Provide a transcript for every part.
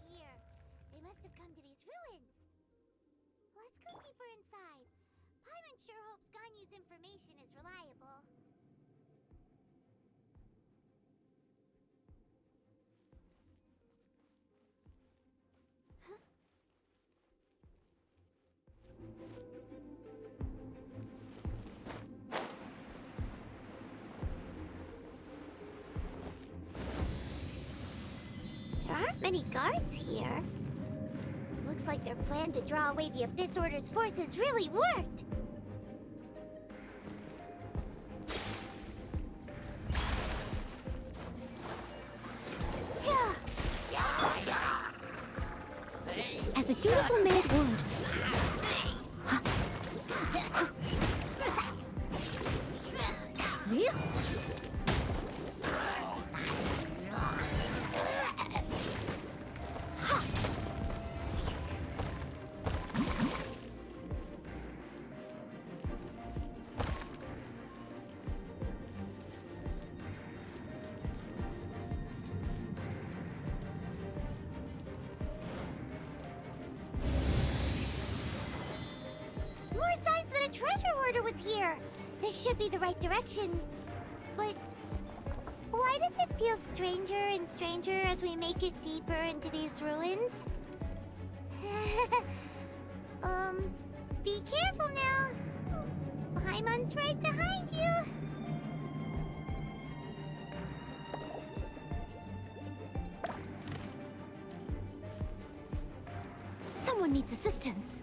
here. They must have come to these ruins. Let's go deeper inside. Paimon sure hopes Ganyu's information is reliable. There aren't many guards here. Looks like their plan to draw away the Abyss Order's forces really worked. As a dutiful maid would. More signs that a treasure hoarder was here. This should be the right direction. But why does it feel stranger and stranger as we make it deeper into these ruins? Be careful now. Paimon's right behind you. Someone needs assistance.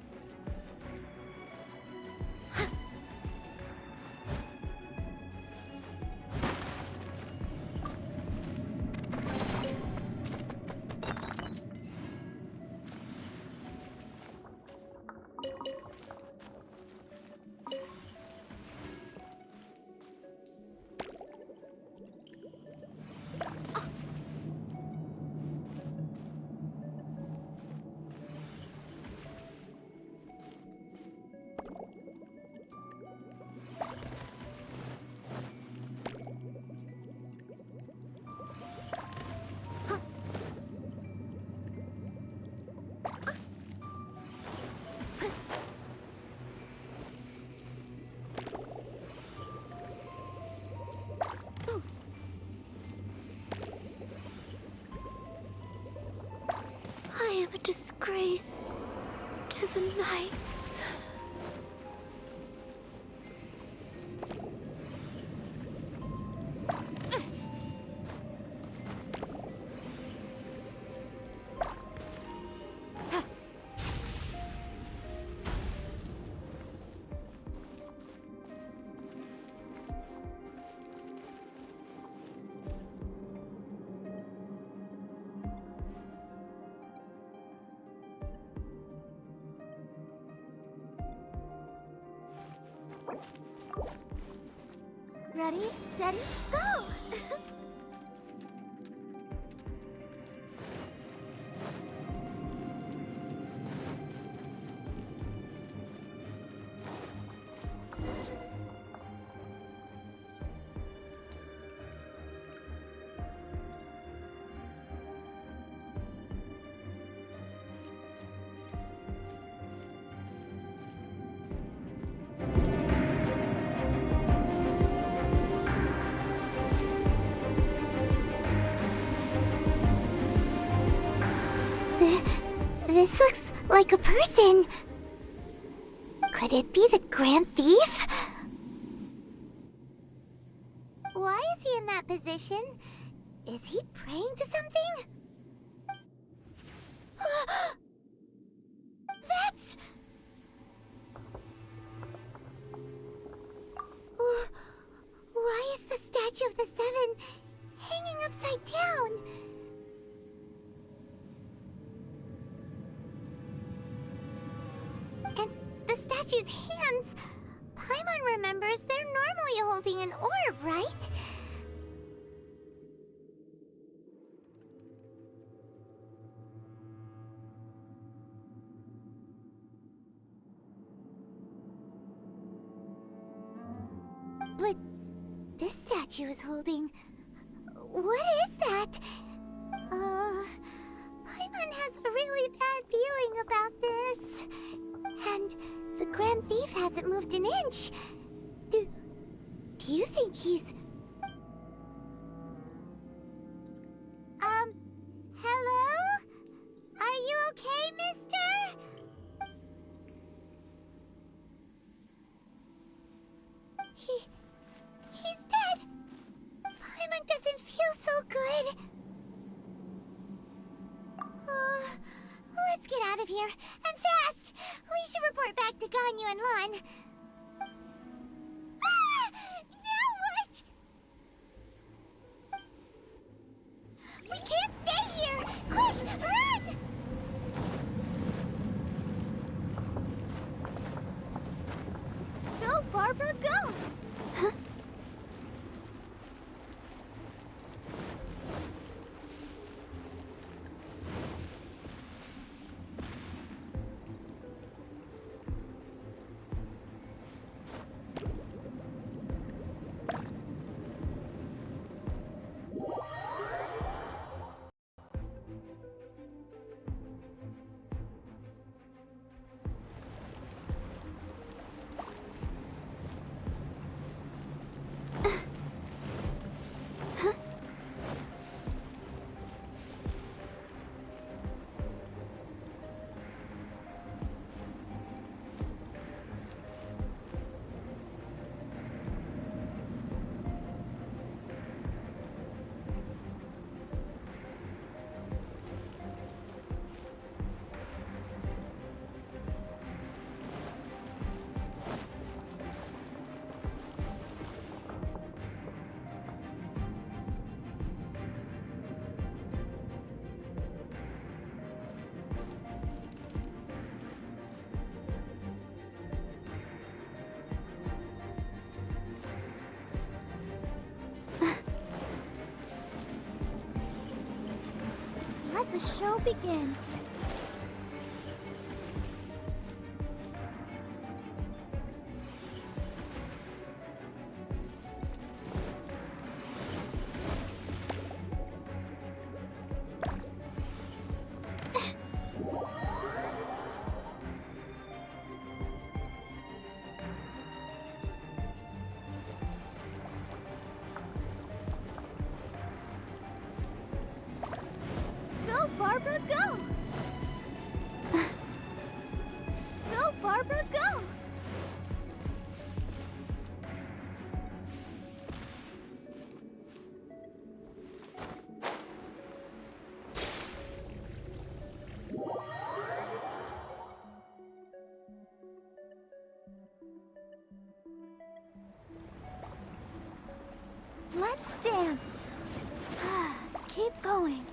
I am a disgrace to the knights. Ready, steady, go! This looks like a person. Could it be the Grand Thief? Why is he in that position? Is he praying to something? That's... Why is the Statue of the Seven hanging upside down? And the statue's hands... Paimon remembers they're normally holding an orb, right? But this statue is holding... What is that? Paimon has hasn't moved an inch. Do you think he's... Hello? Are you okay, mister? He's dead. Paimon doesn't feel so good. Let's get out of here, and fast! We should report back to Ganyu and Lon. Ah! Now what? We can't stay here! Quick, run! Go, Barbara, go! Huh? Let the show begin. Go, Barbara, go! Go, Barbara, go! Let's dance. Keep going.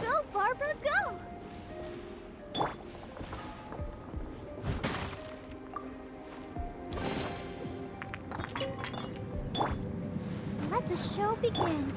Go, Barbara, go! Let the show begin.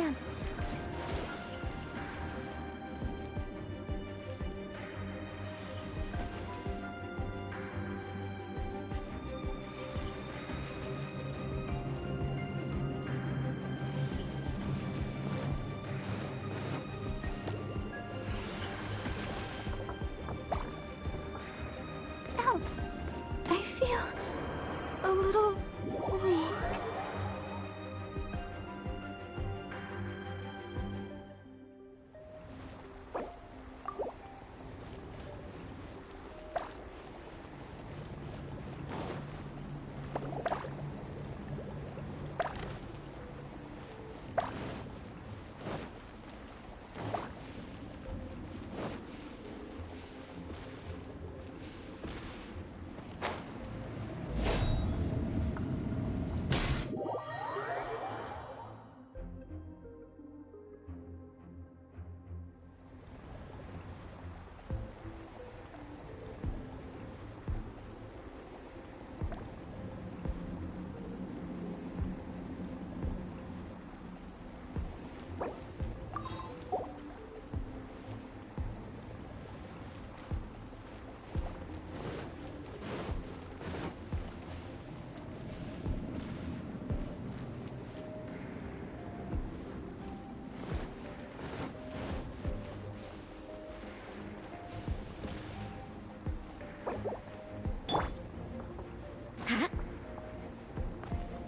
chance. Ow! I feel a little weak.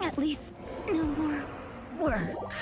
At least, no more work.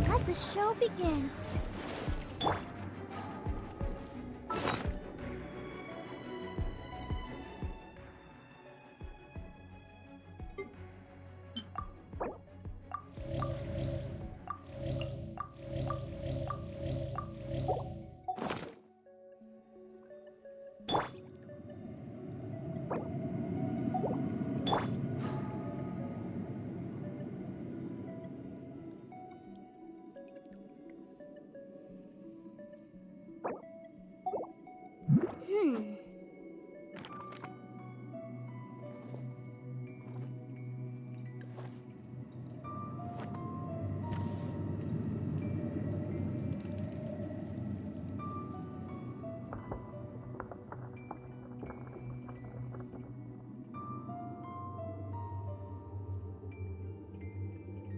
Let the show begin.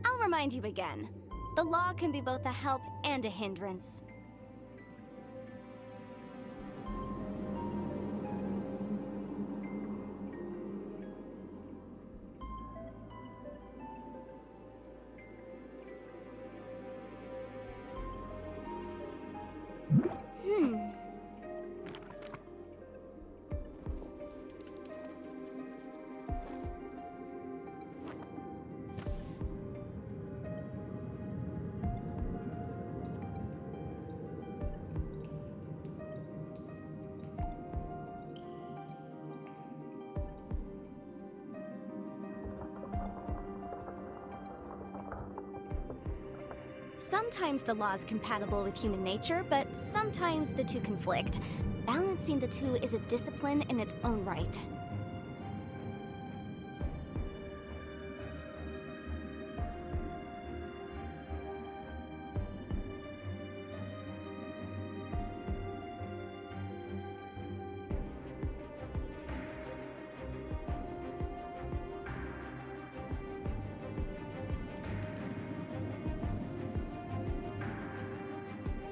I'll remind you again. The law can be both a help and a hindrance. Sometimes the law is compatible with human nature, but sometimes the two conflict. Balancing the two is a discipline in its own right.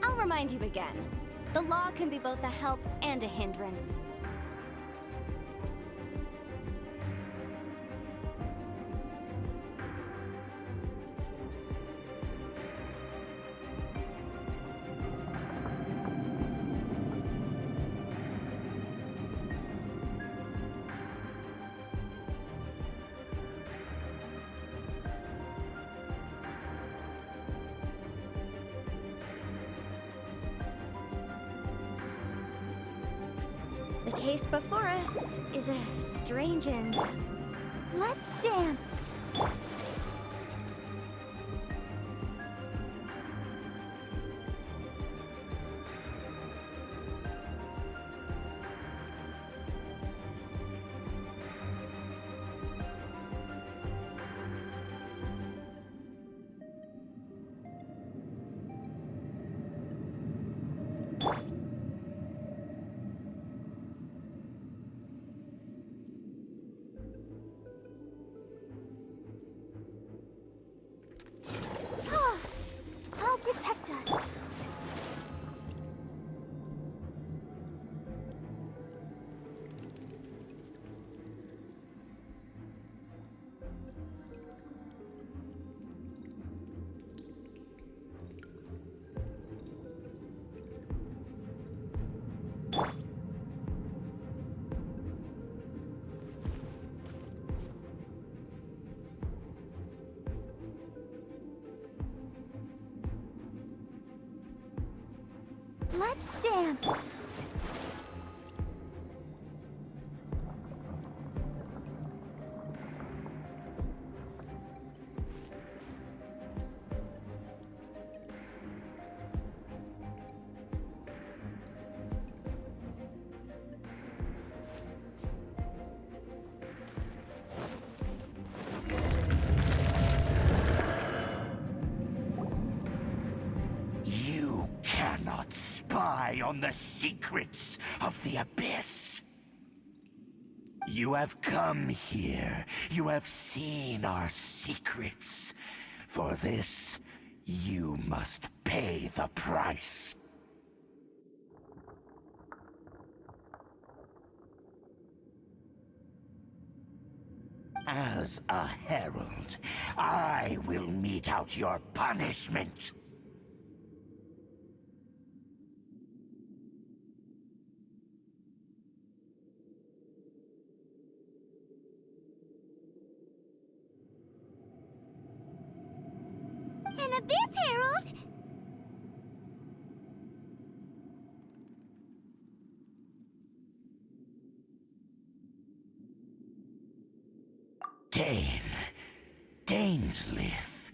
I'll remind you again. The law can be both a help and a hindrance. The case before us is a strange end. Let's dance. I'll protect us. Let's dance. You cannot spy on the secrets of the Abyss. You have come here. You have seen our secrets. For this, you must pay the price. As a herald, I will mete out your punishment. An Abyss Herald? Dainsleif.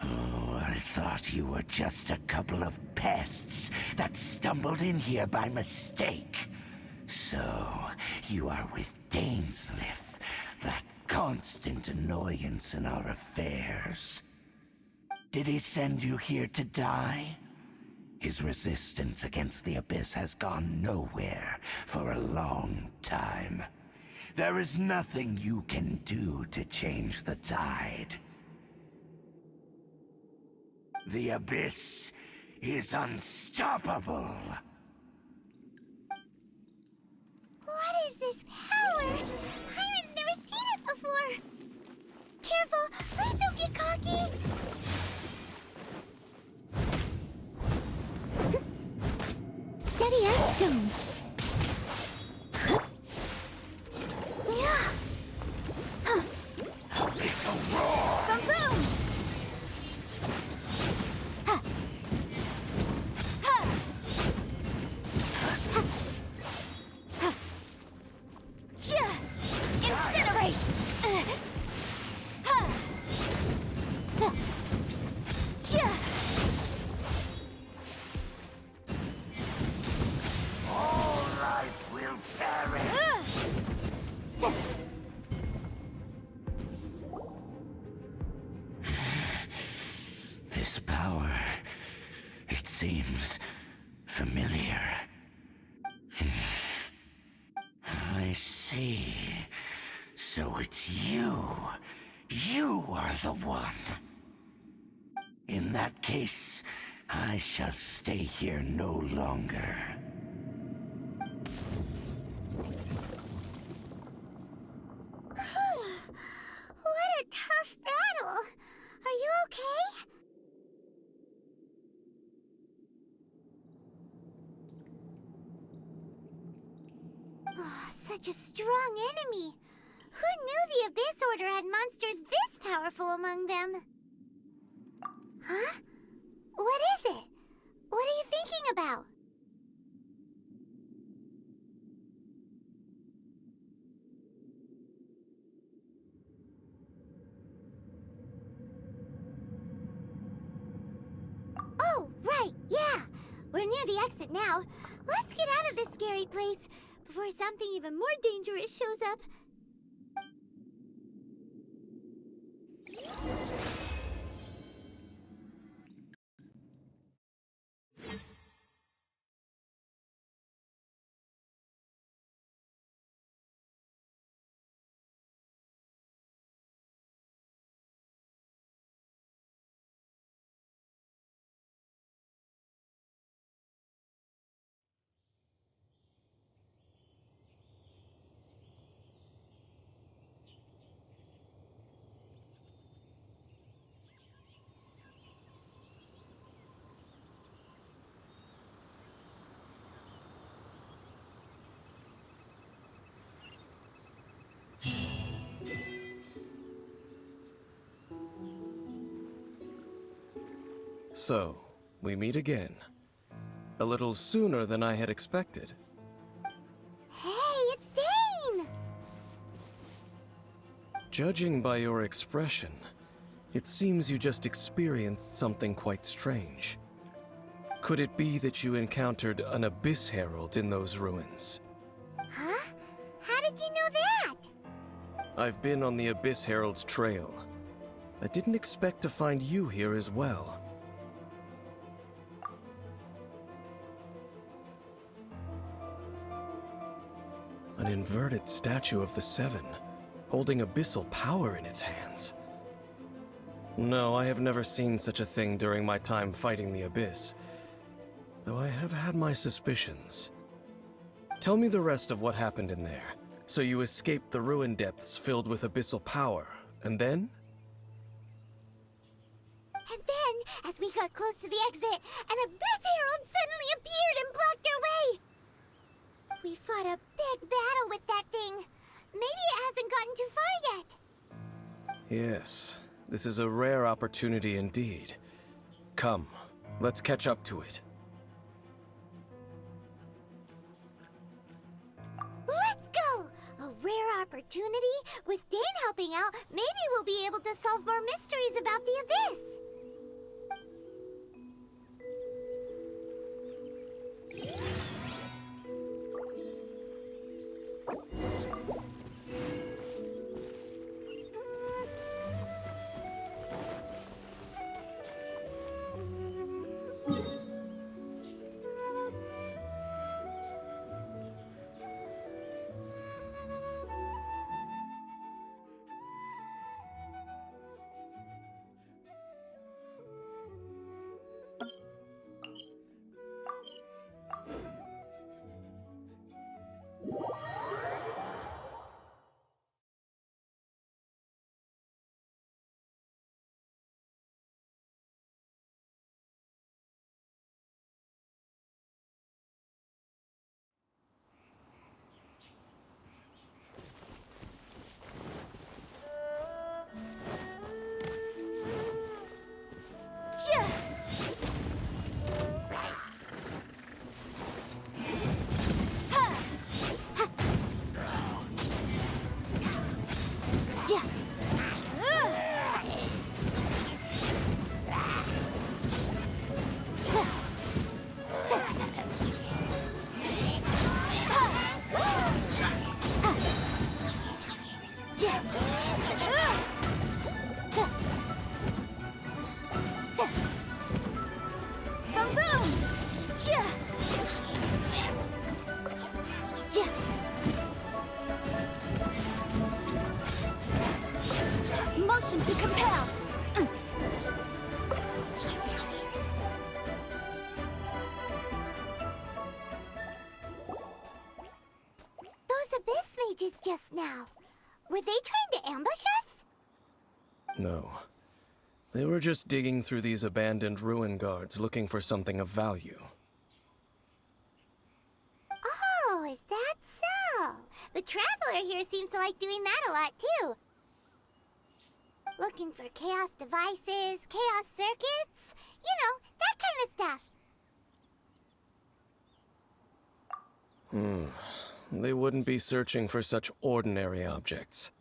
Oh, I thought you were just a couple of pests that stumbled in here by mistake. So, you are with Dainsleif, that constant annoyance in our affairs. Did he send you here to die? His resistance against the Abyss has gone nowhere for a long time. There is nothing you can do to change the tide. The Abyss is unstoppable. What is this power? Pirate's never seen it before. Careful, please don't get cocky. Steady as stone. Abyssal roar! Boom boom! Ha! Ha! Ha! Chia! Incinerate! Ha! Ta! Chia! All life will perish! Ta! This power, it seems familiar. I see. So it's you. You are the one. In that case, I shall stay here no longer. What a tough battle! Are you okay? Oh, such a strong enemy! Who knew the Abyss Order had monsters this powerful among them? Huh? What is it? What are you thinking about? Oh, right, yeah! We're near the exit now. Let's get out of this scary place before something even more dangerous shows up. So, we meet again. A little sooner than I had expected. Hey, it's Dane! Judging by your expression, it seems you just experienced something quite strange. Could it be that you encountered an Abyss Herald in those ruins? Huh? How did you know that? I've been on the Abyss Herald's trail. I didn't expect to find you here as well. An inverted statue of the Seven, holding abyssal power in its hands. No, I have never seen such a thing during my time fighting the Abyss, though I have had my suspicions. Tell me the rest of what happened in there. So you escaped the ruin depths filled with abyssal power, and then? And then, as we got close to the exit, an Abyss Herald suddenly appeared and blocked our way! We fought a big battle with that thing. Maybe it hasn't gotten too far yet. Yes, this is a rare opportunity indeed. Come, let's catch up to it. Let's go! A rare opportunity? With Dane helping out, maybe we'll be able to solve more mysteries about the Abyss. Motion to compel. Were they trying to ambush us? No. They were just digging through these abandoned ruin guards looking for something of value. Oh, is that so? The Traveler here seems to like doing that a lot, too. Looking for chaos devices, chaos circuits, you know, that kind of stuff. They wouldn't be searching for such ordinary objects.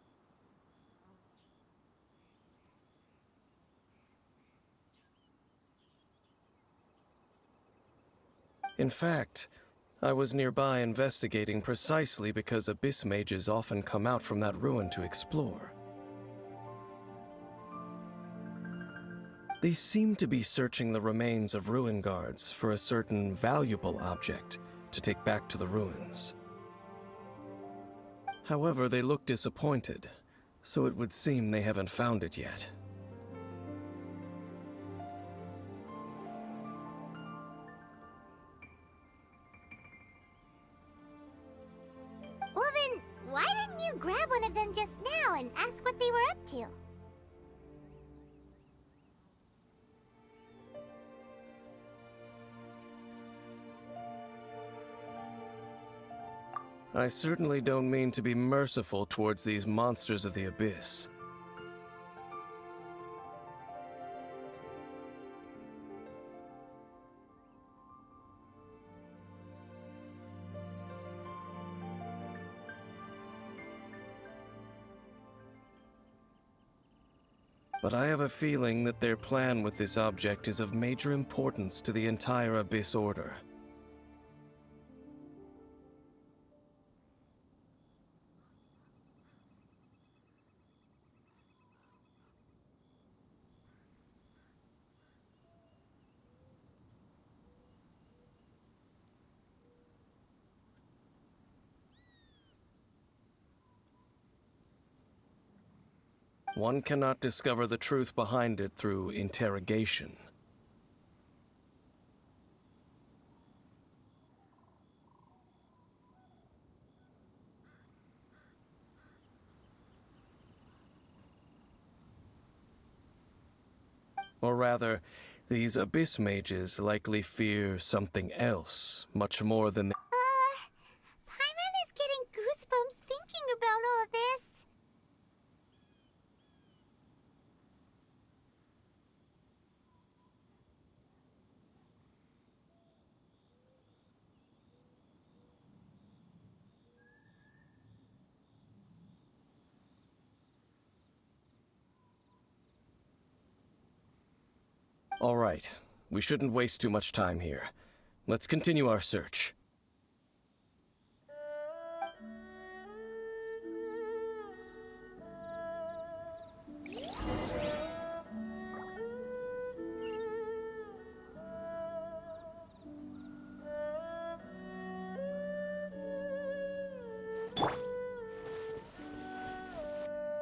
In fact, I was nearby investigating precisely because abyss mages often come out from that ruin to explore. They seem to be searching the remains of ruin guards for a certain valuable object to take back to the ruins. However, they look disappointed, so it would seem they haven't found it yet. Well then, why didn't you grab one of them just now and ask what they were up to? I certainly don't mean to be merciful towards these monsters of the abyss. But I have a feeling that their plan with this object is of major importance to the entire Abyss Order. One cannot discover the truth behind it through interrogation. Or rather, these abyss mages likely fear something else, much more than Paimon is getting goosebumps thinking about all this. All right, we shouldn't waste too much time here. Let's continue our search.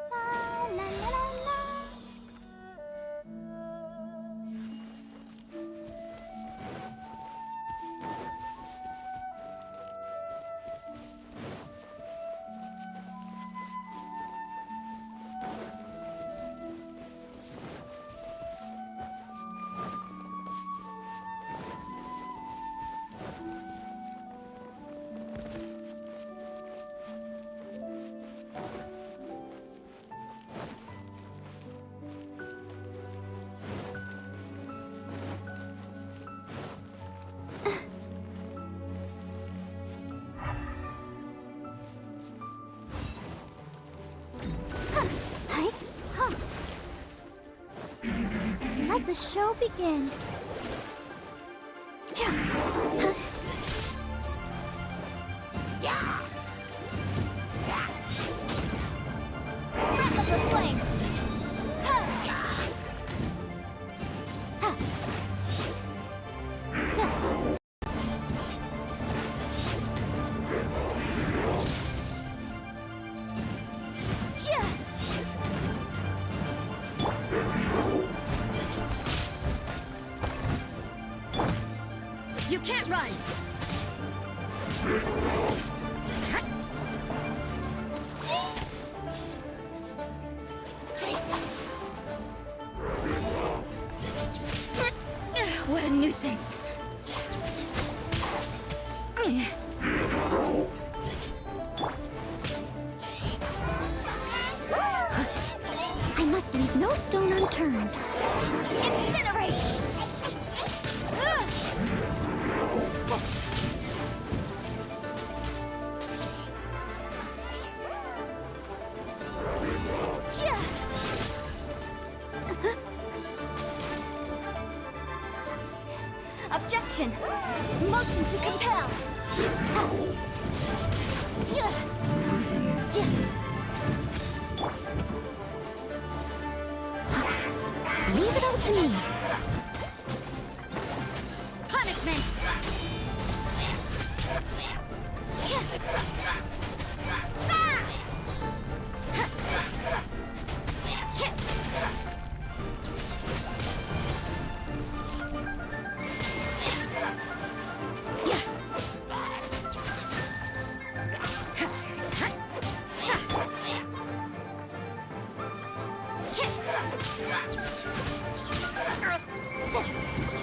La la la la. Let the show begin. Breath of the flame! You can't run! What a nuisance! I must leave no stone unturned. Incinerate! Objection! Motion to compel! Leave it all to me. Punishment!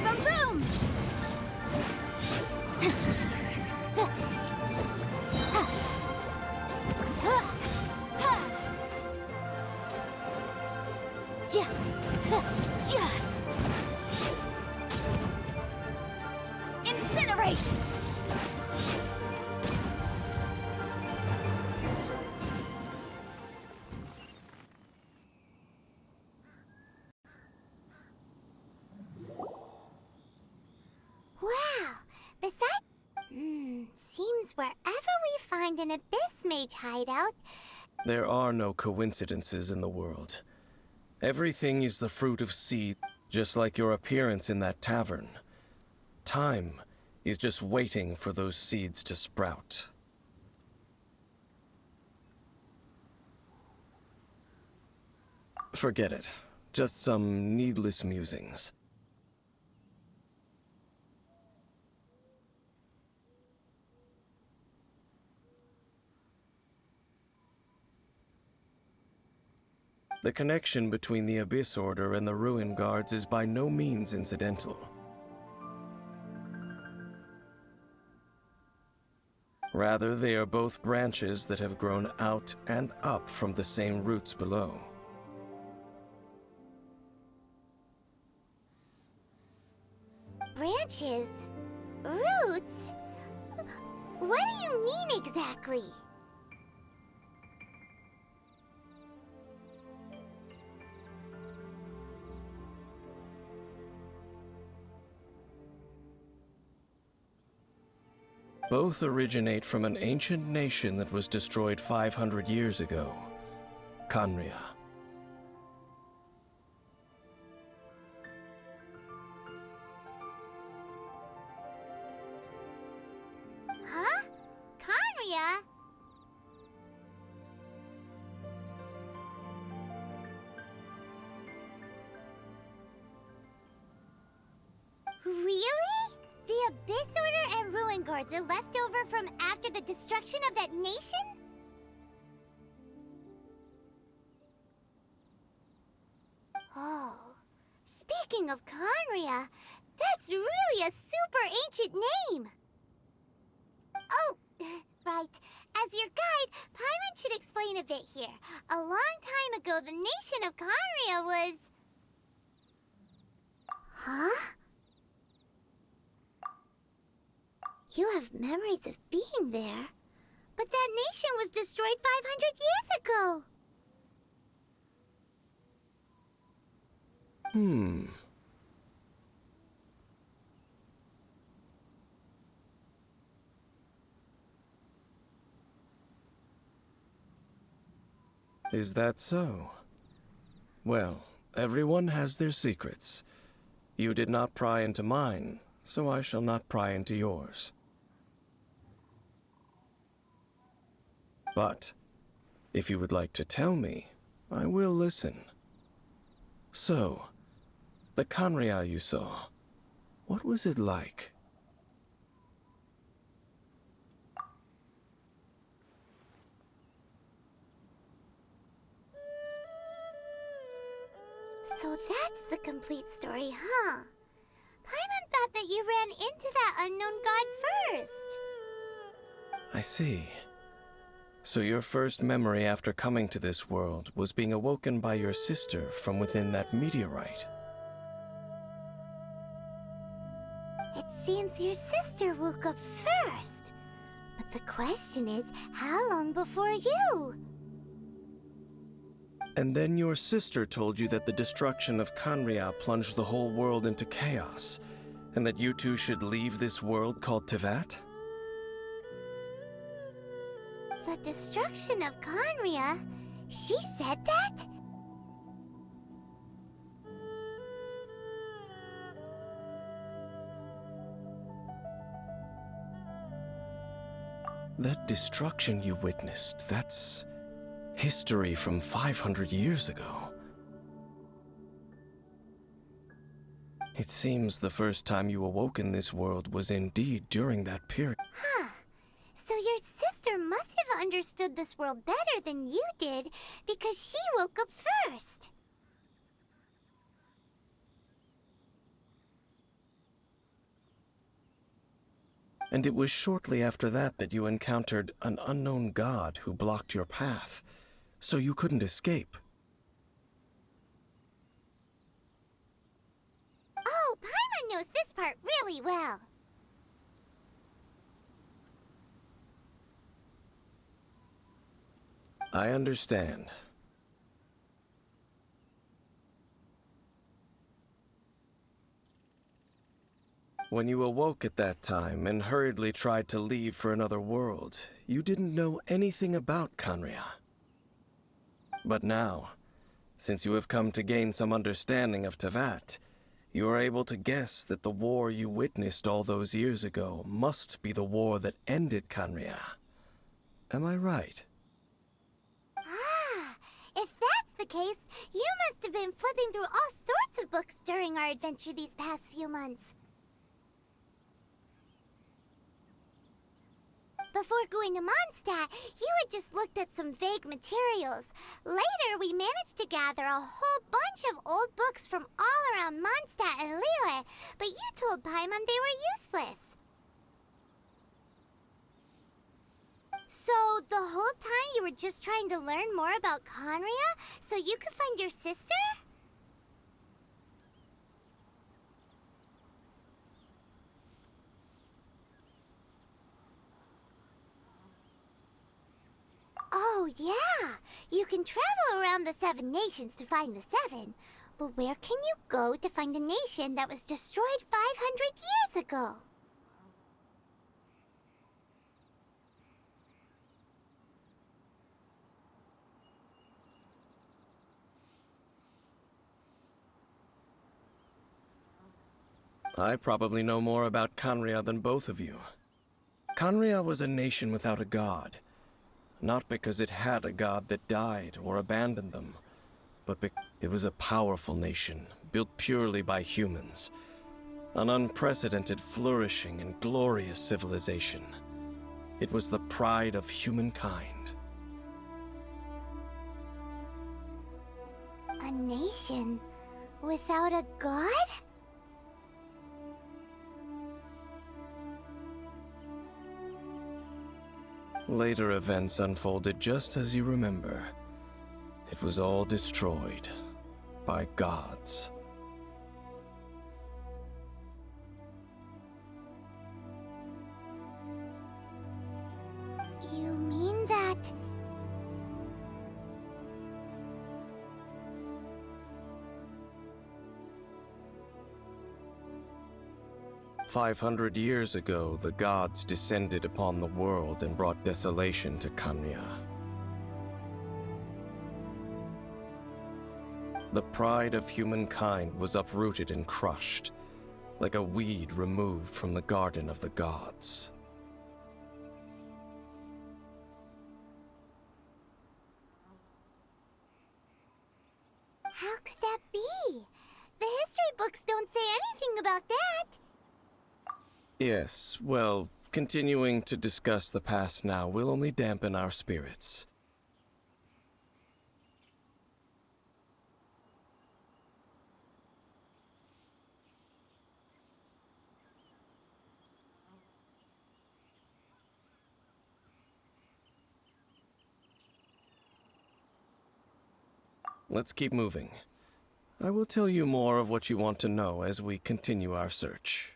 Boom boom! Incinerate! Wow. Besides... seems wherever we find an Abyss Mage hideout... There are no coincidences in the world. Everything is the fruit of seed, just like your appearance in that tavern. Time is just waiting for those seeds to sprout. Forget it. Just some needless musings. The connection between the Abyss Order and the Ruin Guards is by no means incidental. Rather, they are both branches that have grown out and up from the same roots below. Branches? Roots? What do you mean exactly? Both originate from an ancient nation that was destroyed 500 years ago, Khaenri'ah. Huh? Khaenri'ah? Really? The Abyss Order and Ruin Guards are left over from after the destruction of that nation? Oh, speaking of Khaenri'ah, that's really a super ancient name! Oh, right. As your guide, Paimon should explain a bit here. A long time ago, the nation of Khaenri'ah was... Huh? You have memories of being there. But that nation was destroyed 500 years ago. Is that so? Well, everyone has their secrets. You did not pry into mine, so I shall not pry into yours. But, if you would like to tell me, I will listen. So, the Khaenri'ah you saw, what was it like? So that's the complete story, huh? Paimon thought that you ran into that unknown god first. I see. So your first memory after coming to this world was being awoken by your sister from within that meteorite. It seems your sister woke up first. But the question is, how long before you? And then your sister told you that the destruction of Kanria plunged the whole world into chaos, and that you two should leave this world called Tevat? The destruction of Conria? She said that? That destruction you witnessed, that's history from 500 years ago. It seems the first time you awoke in this world was indeed during that period. Huh. So your sister must have understood this world better than you did, because she woke up first. And it was shortly after that that you encountered an unknown god who blocked your path, so you couldn't escape. Oh, Paimon knows this part really well. I understand. When you awoke at that time and hurriedly tried to leave for another world, you didn't know anything about Kanria. But now, since you have come to gain some understanding of Tevat, you are able to guess that the war you witnessed all those years ago must be the war that ended Kanria. Am I right? Ah, if that's the case, you must have been flipping through all sorts of books during our adventure these past few months. Before going to Mondstadt, you had just looked at some vague materials. Later, we managed to gather a whole bunch of old books from all around Mondstadt and Liyue, but you told Paimon they were useless. So, the whole time you were just trying to learn more about Conria, so you could find your sister? Oh, yeah! You can travel around the 7 nations to find the 7. But where can you go to find a nation that was destroyed 500 years ago? I probably know more about Kanria than both of you. Kanria was a nation without a god. Not because it had a god that died or abandoned them, but because it was a powerful nation, built purely by humans. An unprecedented, flourishing, and glorious civilization. It was the pride of humankind. A nation without a god? Later events unfolded just as you remember. It was all destroyed by gods. You mean that... 500 years ago, the gods descended upon the world and brought desolation to Kanria. The pride of humankind was uprooted and crushed, like a weed removed from the garden of the gods. How could that be? The history books don't say anything about that. Yes, well, continuing to discuss the past now will only dampen our spirits. let's keep moving. I will tell you more of what you want to know as we continue our search.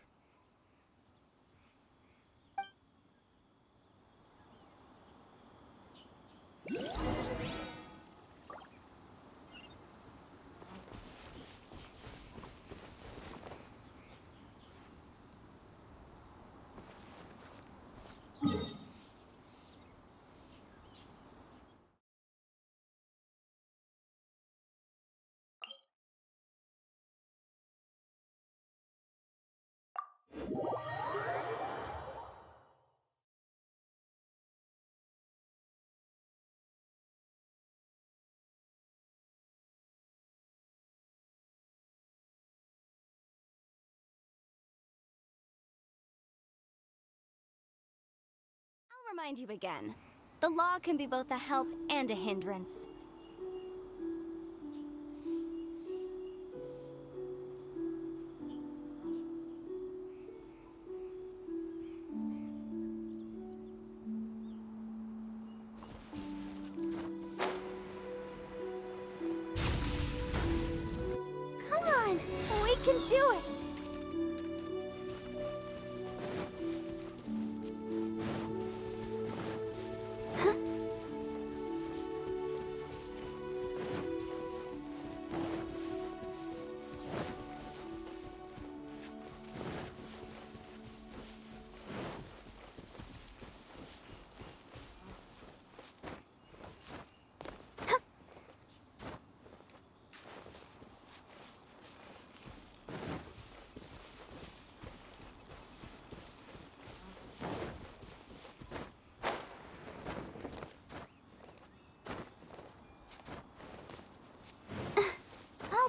I'll remind you again. The law can be both a help and a hindrance. Come on, we can do it.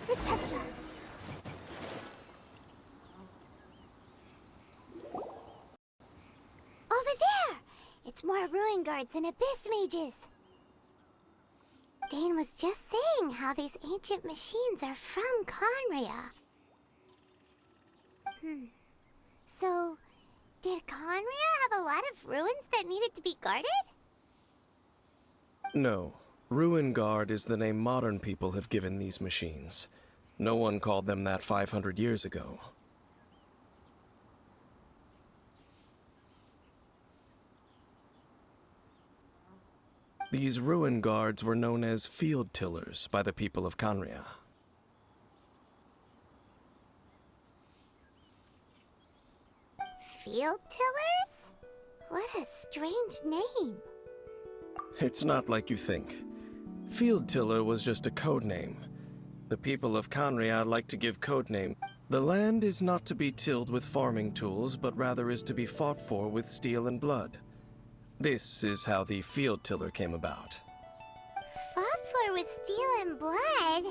Protect us. Over there! It's more ruin guards and abyss mages. Dane was just saying how these ancient machines are from Conria. So, did Conria have a lot of ruins that needed to be guarded? No. Ruin Guard is the name modern people have given these machines. No one called them that 500 years ago. These Ruin Guards were known as field tillers by the people of Conria. Field tillers? What a strange name. It's not like you think. Field Tiller was just a code name. The people of Conria like to give code name. The land is not to be tilled with farming tools, but rather is to be fought for with steel and blood. This is how the Field Tiller came about. Fought for with steel and blood?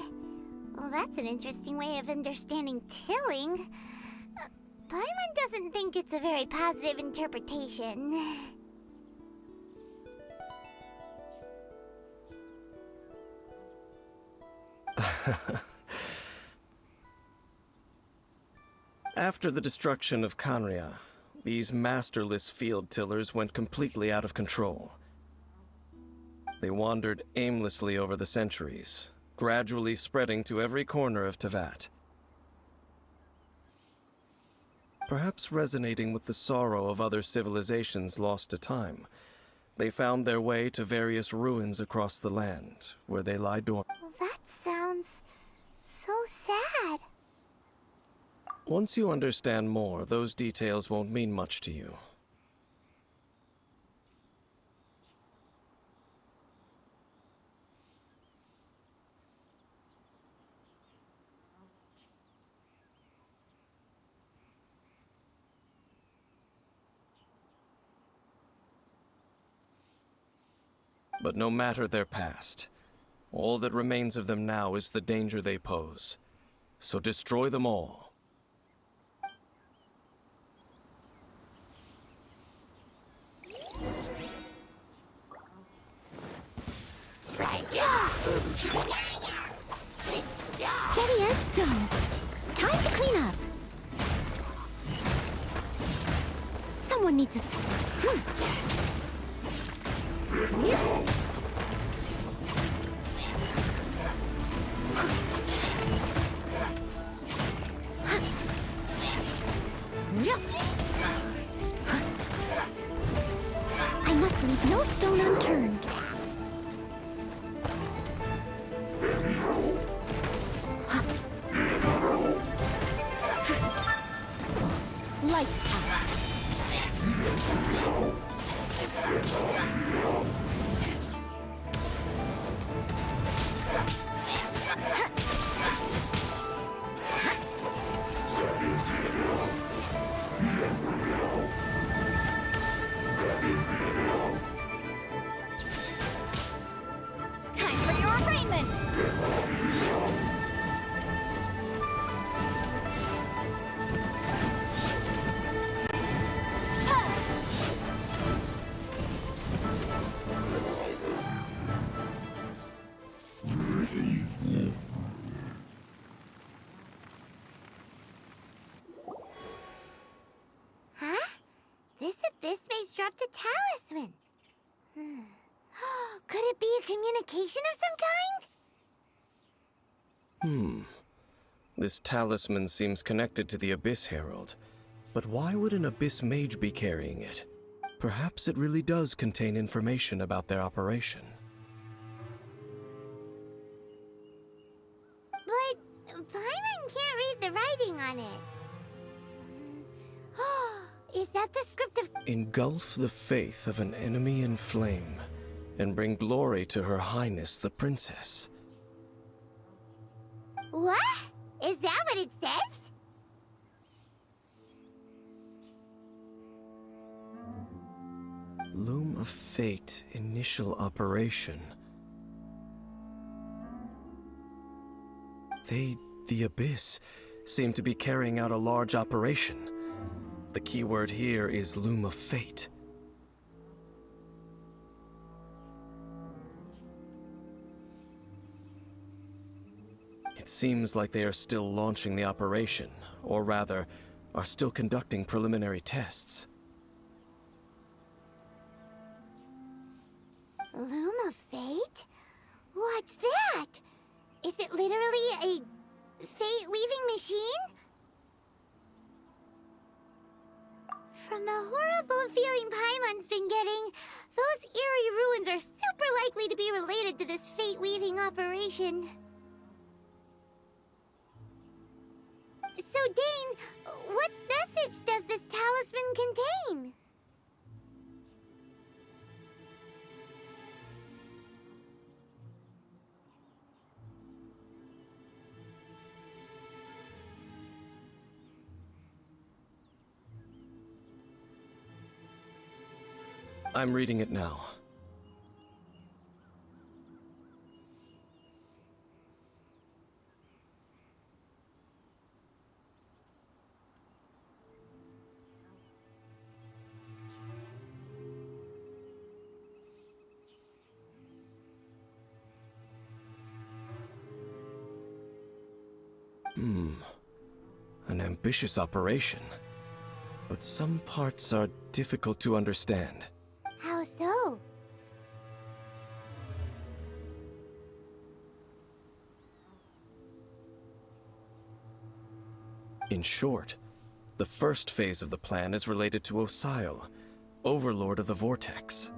Well, that's an interesting way of understanding tilling. Paimon doesn't think it's a very positive interpretation. After the destruction of Conria, these masterless field tillers went completely out of control. They wandered aimlessly over the centuries, gradually spreading to every corner of Teyvat. Perhaps resonating with the sorrow of other civilizations lost to time, they found their way to various ruins across the land, where they lie dormant. Well, that sounds so sad. Once you understand more, those details won't mean much to you. But no matter their past, all that remains of them now is the danger they pose. So destroy them all. Steady as stone. Time to clean up. Someone needs to... I must leave no stone unturned. Lights out. Time for your arraignment! Huh? This abyss maze dropped a talisman. Could it be a communication of some kind? This talisman seems connected to the Abyss Herald. But why would an Abyss Mage be carrying it? Perhaps it really does contain information about their operation. But Paimon can't read the writing on it. Is that the script of... Engulf the faith of an enemy in flame, and bring glory to Her Highness the Princess. What? Is that what it says? Loom of Fate initial operation. They, the Abyss, seem to be carrying out a large operation. The keyword here is Loom of Fate. It seems like they are still launching the operation, or rather, are still conducting preliminary tests. Loom of Fate? What's that? Is it literally a fate-weaving machine? From the horrible feeling Paimon's been getting, those eerie ruins are super likely to be related to this fate-weaving operation. So, Dane, what message does this talisman contain? I'm reading it now. An ambitious operation. But some parts are difficult to understand. How so? In short, the first phase of the plan is related to Osile, Overlord of the Vortex.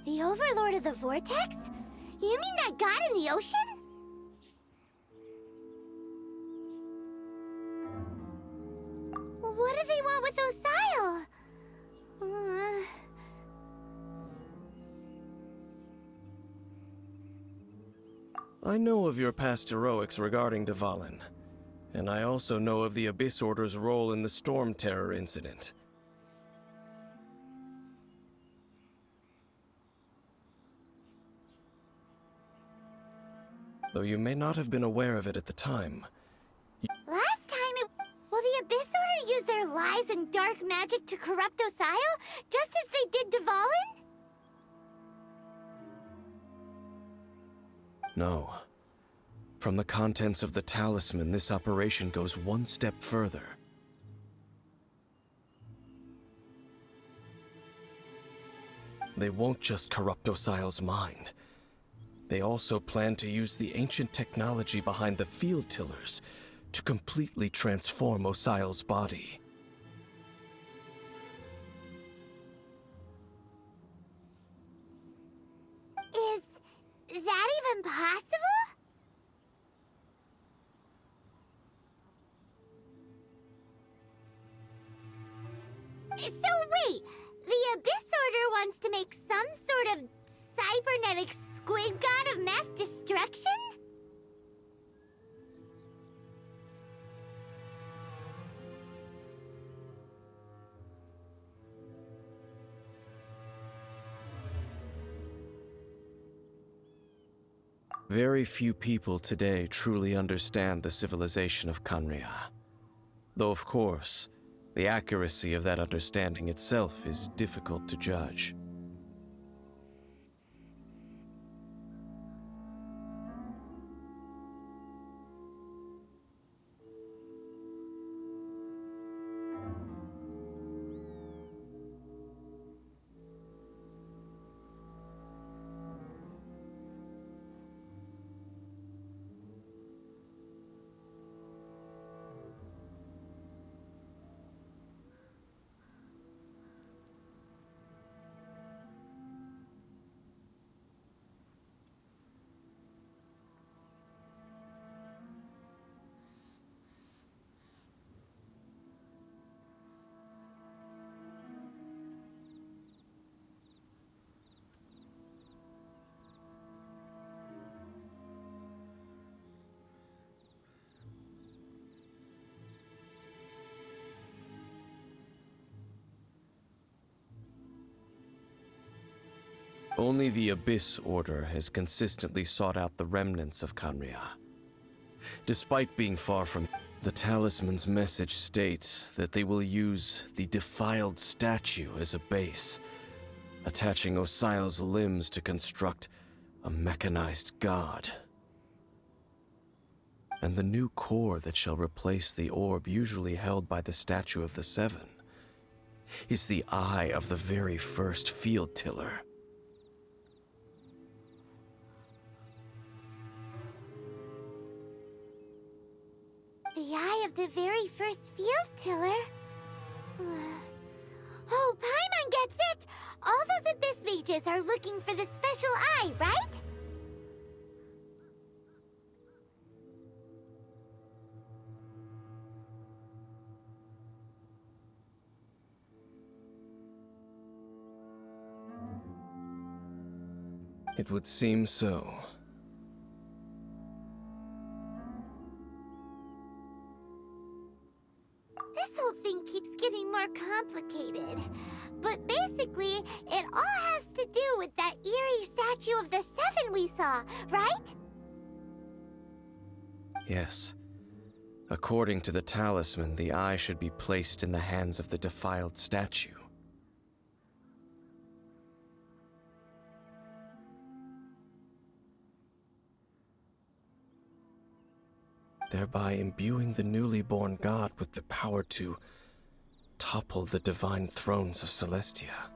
The Overlord of the Vortex? You mean that god in the ocean? What do they want with Osile? I know of your past heroics regarding Dvalin, and I also know of the Abyss Order's role in the Storm Terror incident. Though you may not have been aware of it at the time. Last time will the Abyss Order use their lies and dark magic to corrupt Osile, just as they did Dvalin? No. From the contents of the talisman, this operation goes one step further. they won't just corrupt Osial's mind. They also plan to use the ancient technology behind the field tillers to completely transform Osial's body. Is that even possible? So wait, the Abyss Order wants to make some sort of cybernetic squid god of mass destruction? Very few people today truly understand the civilization of Khaenri'ah. Though of course, the accuracy of that understanding itself is difficult to judge. Only the Abyss Order has consistently sought out the remnants of Khaenri'ah. Despite being far from the talisman's message states that they will use the defiled statue as a base, attaching Osial's limbs to construct a mechanized god. And the new core that shall replace the orb usually held by the Statue of the Seven is the eye of the very first field tiller. The eye of the very first field tiller? Oh, Paimon gets it! All those Abyss mages are looking for the special eye, right? It would seem so. This whole thing keeps getting more complicated. But basically, it all has to do with that eerie statue of the Seven we saw, right? Yes. According to the talisman, the eye should be placed in the hands of the defiled statue. Thereby imbuing the newly born god with the power to topple the divine thrones of Celestia.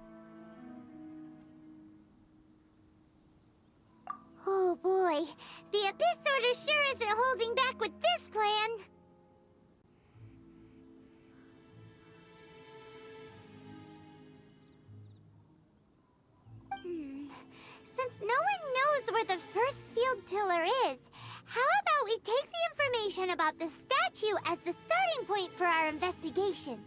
Oh boy, the Abyss Order sure isn't holding back with this plan. Since no one knows where the first field tiller is, how about we take the information about the statue as the starting point for our investigation?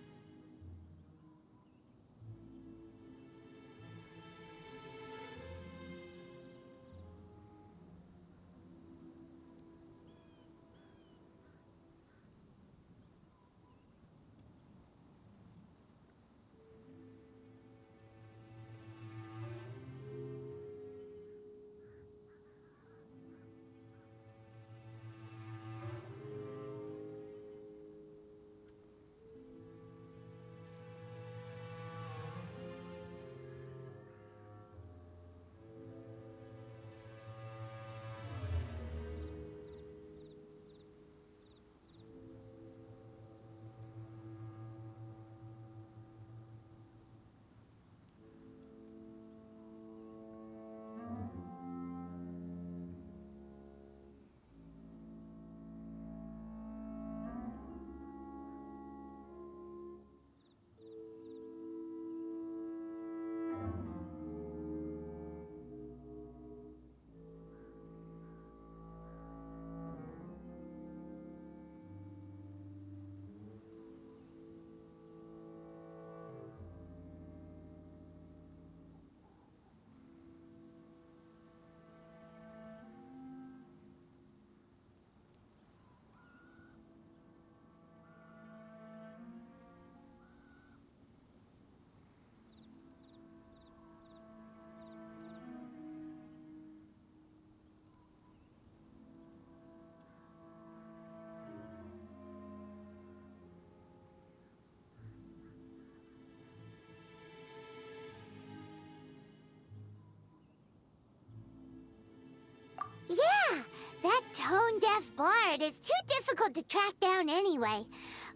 tone-deaf bard is too difficult to track down anyway.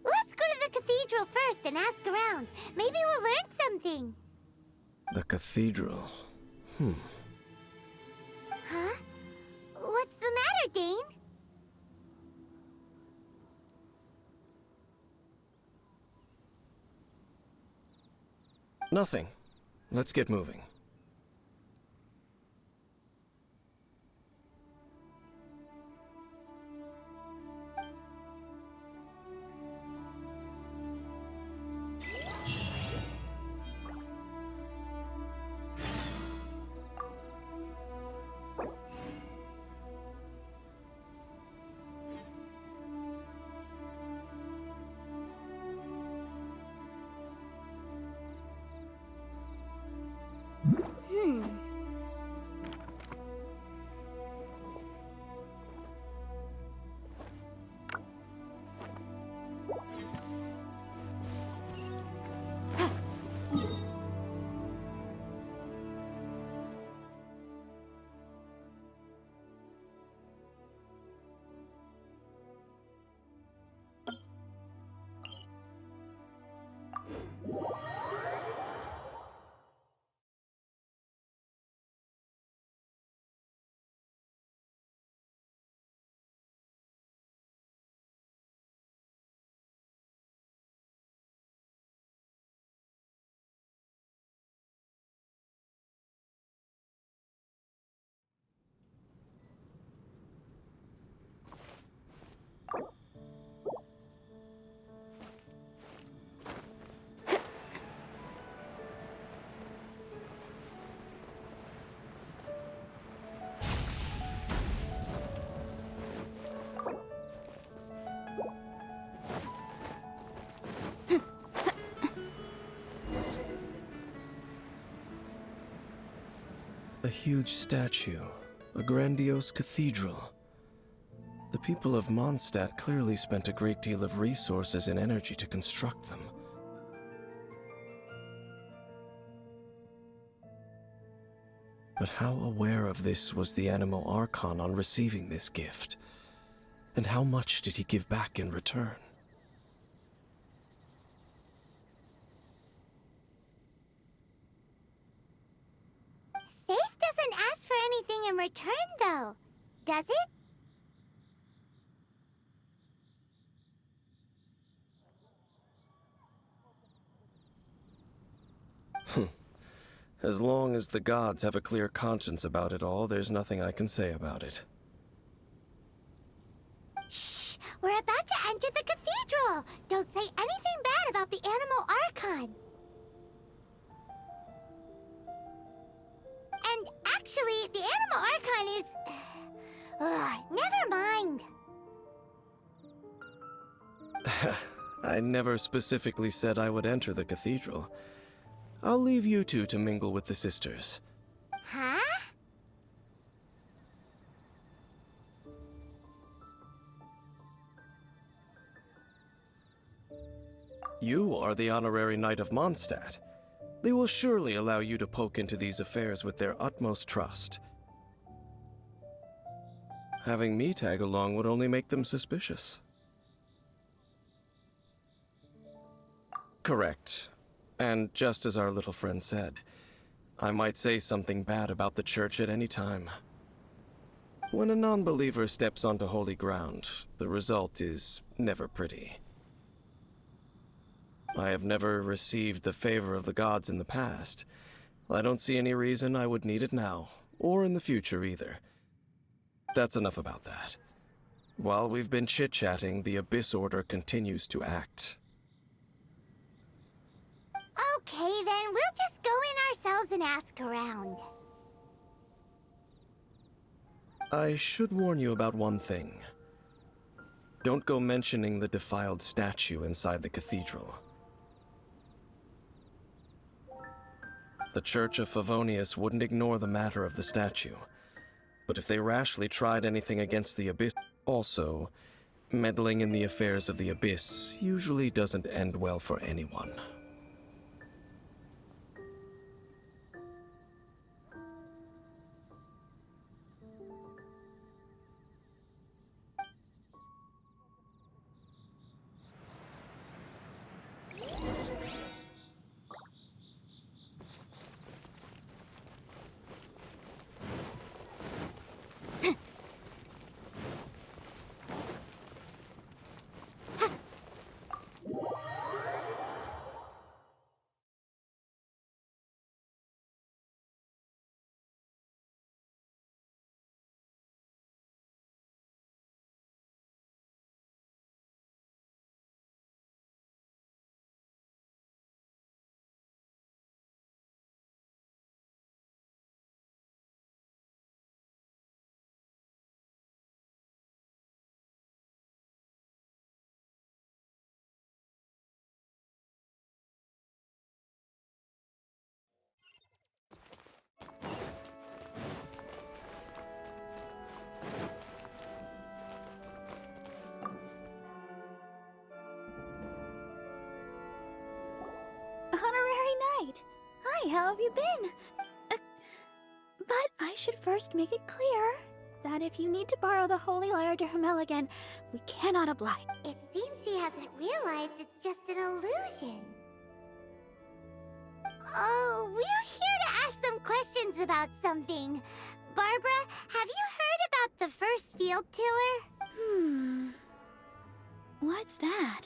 Let's go to the cathedral first and ask around. Maybe we'll learn something. The cathedral. Huh? What's the matter, Dane? Nothing. Let's get moving. A huge statue, a grandiose cathedral. The people of Mondstadt clearly spent a great deal of resources and energy to construct them. But how aware of this was the animal Archon on receiving this gift? And how much did he give back in return? Faith doesn't ask for anything in return, though. Does it? As long as the gods have a clear conscience about it all, there's nothing I can say about it. Shh! We're about to enter the cathedral! Don't say anything bad about the animal Archon! And actually, the animal Archon is... never mind. I never specifically said I would enter the cathedral. I'll leave you two to mingle with the sisters. Huh? You are the honorary knight of Mondstadt. They will surely allow you to poke into these affairs with their utmost trust. Having me tag along would only make them suspicious. Correct. And just as our little friend said, I might say something bad about the church at any time. When a non-believer steps onto holy ground, the result is never pretty. I have never received the favor of the gods in the past. I don't see any reason I would need it now, or in the future either. That's enough about that. While we've been chit-chatting, the Abyss Order continues to act. Okay, then we'll just go in ourselves and ask around. I should warn you about one thing. Don't go mentioning the defiled statue inside the cathedral. The Church of Favonius wouldn't ignore the matter of the statue, but if they rashly tried anything against the Abyss... Also, meddling in the affairs of the Abyss usually doesn't end well for anyone. Hi, how have you been? But I should first make it clear that if you need to borrow the Holy Lyre to Hermel again, we cannot oblige. It seems she hasn't realized it's just an illusion. Oh, we're here to ask some questions about something. Barbara, have you heard about the first field tiller? What's that?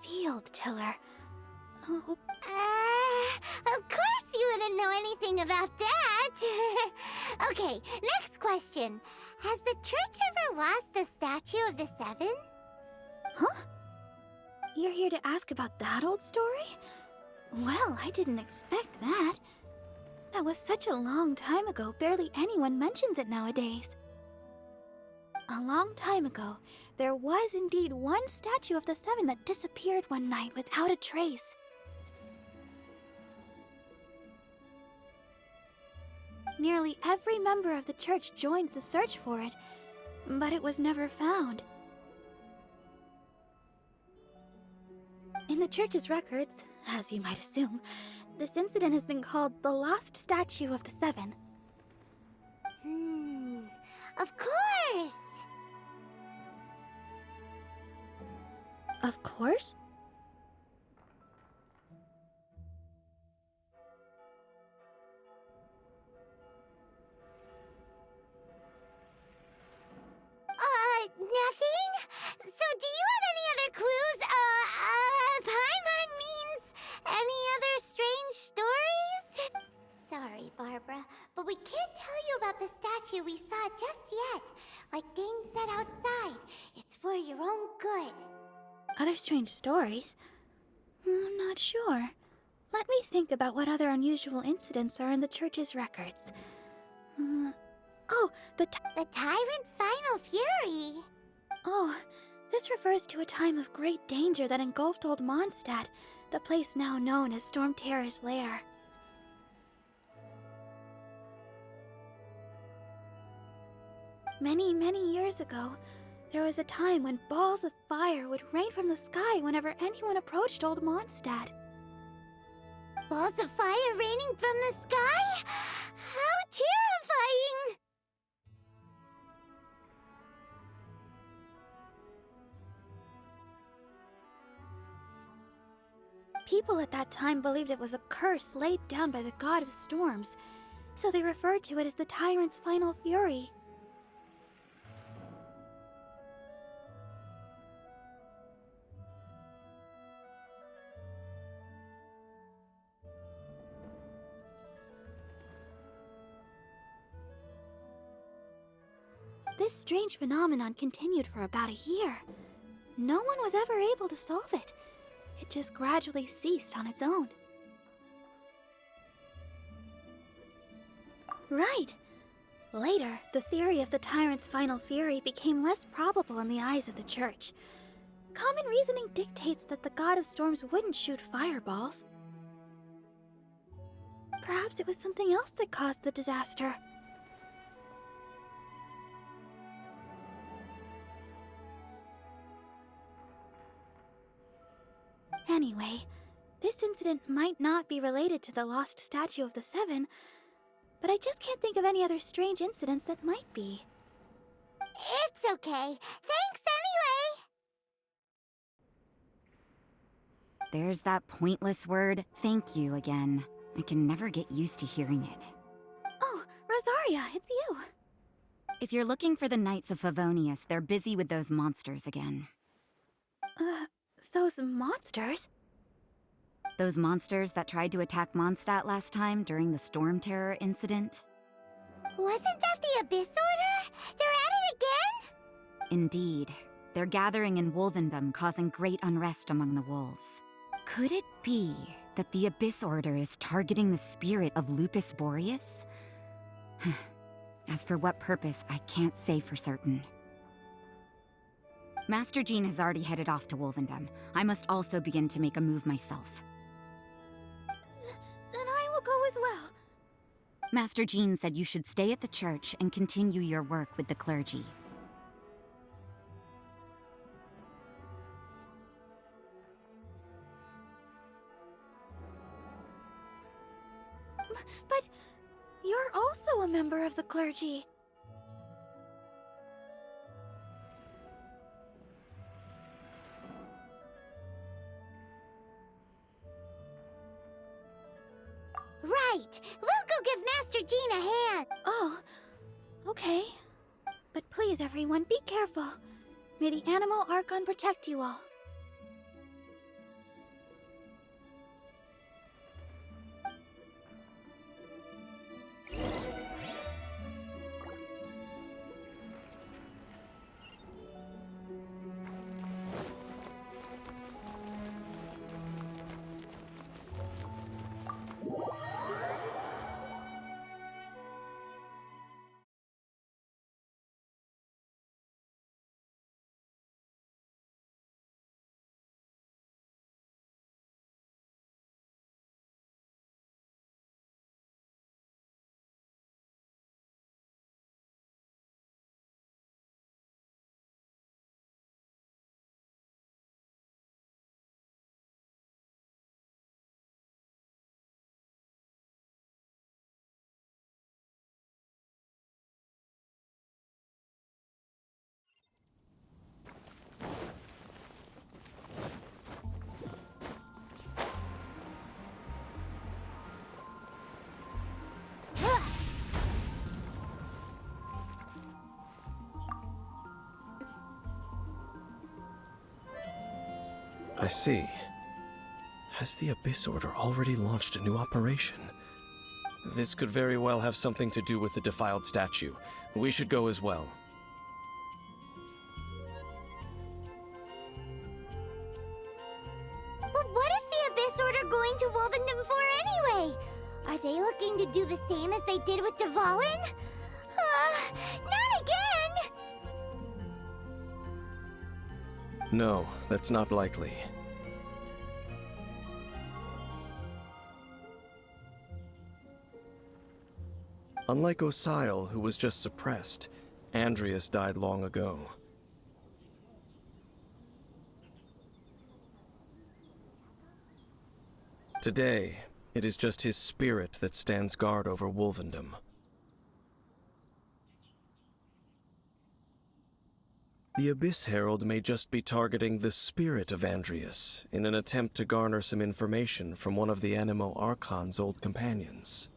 Field tiller. Oh, Of course you wouldn't know anything about that. Okay, next question. Has the church ever lost a statue of the Seven? huh? You're here to ask about that old story? Well, I didn't expect that. That was such a long time ago, barely anyone mentions it nowadays. A long time ago, there was indeed one statue of the Seven that disappeared one night without a trace. Nearly every member of the church joined the search for it, but it was never found. In the church's records, as you might assume, this incident has been called the Lost Statue of the Seven. Of course! Of course? Nothing? So do you have any other clues? Paimon means any other strange stories? Sorry, Barbara, but we can't tell you about the statue we saw just yet. Like Dane said outside, it's for your own good. Other strange stories? I'm not sure. Let me think about what other unusual incidents are in the church's records. Oh, The Tyrant's Final Fury! Oh, this refers to a time of great danger that engulfed Old Mondstadt, the place now known as Storm Terror's lair. Many, many years ago, there was a time when balls of fire would rain from the sky whenever anyone approached Old Mondstadt. Balls of fire raining from the sky? How terrifying! People at that time believed it was a curse laid down by the god of storms, so they referred to it as the Tyrant's Final Fury. This strange phenomenon continued for about a year. No one was ever able to solve it. It just gradually ceased on its own. Right. Later, the theory of the Tyrant's Final Fury became less probable in the eyes of the Church. Common reasoning dictates that the God of Storms wouldn't shoot fireballs. Perhaps it was something else that caused the disaster. Anyway, this incident might not be related to the lost statue of the Seven, but I just can't think of any other strange incidents that might be. It's okay. Thanks anyway! There's that pointless word, thank you, again. I can never get used to hearing it. Oh, Rosaria, it's you! If you're looking for the Knights of Favonius, they're busy with those monsters again. Those monsters? Those monsters that tried to attack Mondstadt last time during the Storm Terror incident? Wasn't that the Abyss Order? They're at it again? Indeed. They're gathering in Wolvendom, causing great unrest among the wolves. Could it be that the Abyss Order is targeting the spirit of Lupus Boreas? As for what purpose, I can't say for certain. Master Jean has already headed off to Wolvendom. I must also begin to make a move myself. Then I will go as well. Master Jean said you should stay at the church and continue your work with the clergy. a member of the clergy. Right! We'll go give Master Jean a hand! Oh, okay. But please, everyone, be careful. May the animal Archon protect you all. I see. Has the Abyss Order already launched a new operation? This could very well have something to do with the defiled statue. We should go as well. But what is the Abyss Order going to Wolvendom for anyway? Are they looking to do the same as they did with Dvalin? Not again! No, that's not likely. Unlike Osile, who was just suppressed, Andreas died long ago. Today, it is just his spirit that stands guard over Wolvendom. The Abyss Herald may just be targeting the spirit of Andreas in an attempt to garner some information from one of the Animo Archon's old companions.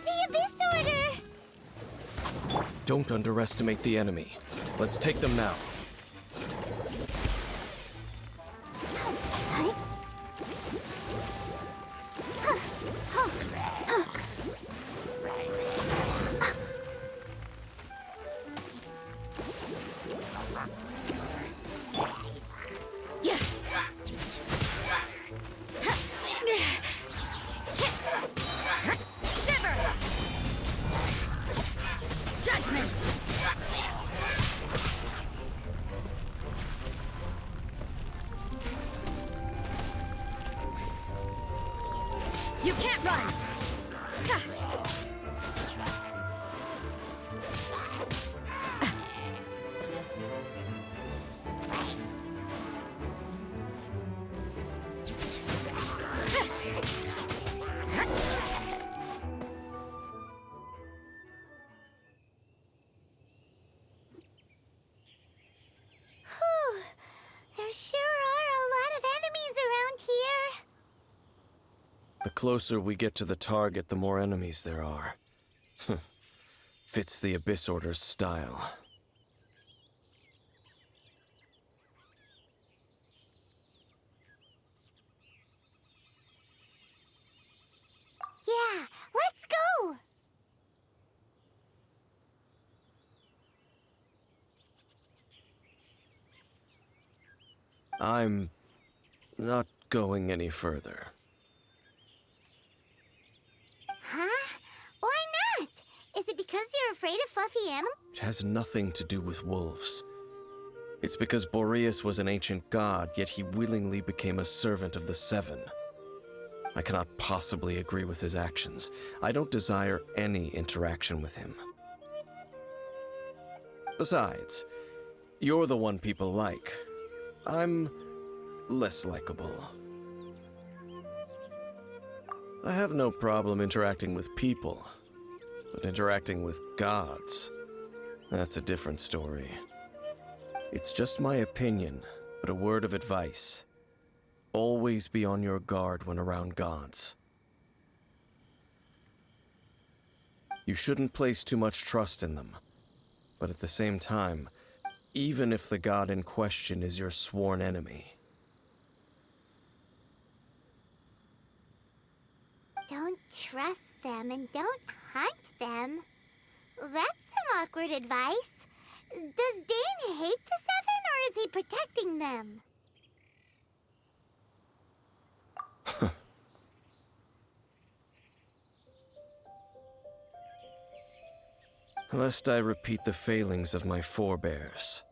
The Abyss Order! Don't underestimate the enemy. Let's take them now. You can't run! There sure are a lot of enemies around here. The closer we get to the target, the more enemies there are. Fits the Abyss Order's style. Yeah, let's go! I'm not going any further. Huh? Why not? Is it because you're afraid of fluffy animals? It has nothing to do with wolves. It's because Boreas was an ancient god, yet he willingly became a servant of the Seven. I cannot possibly agree with his actions. I don't desire any interaction with him. Besides, you're the one people like. I'm less likable. I have no problem interacting with people, but interacting with gods, that's a different story. It's just my opinion, but a word of advice. Always be on your guard when around gods. You shouldn't place too much trust in them, but at the same time, even if the god in question is your sworn enemy. Don't trust them and don't hunt them. That's some awkward advice. Does Dane hate the Seven, or is he protecting them? Lest I repeat the failings of my forebears.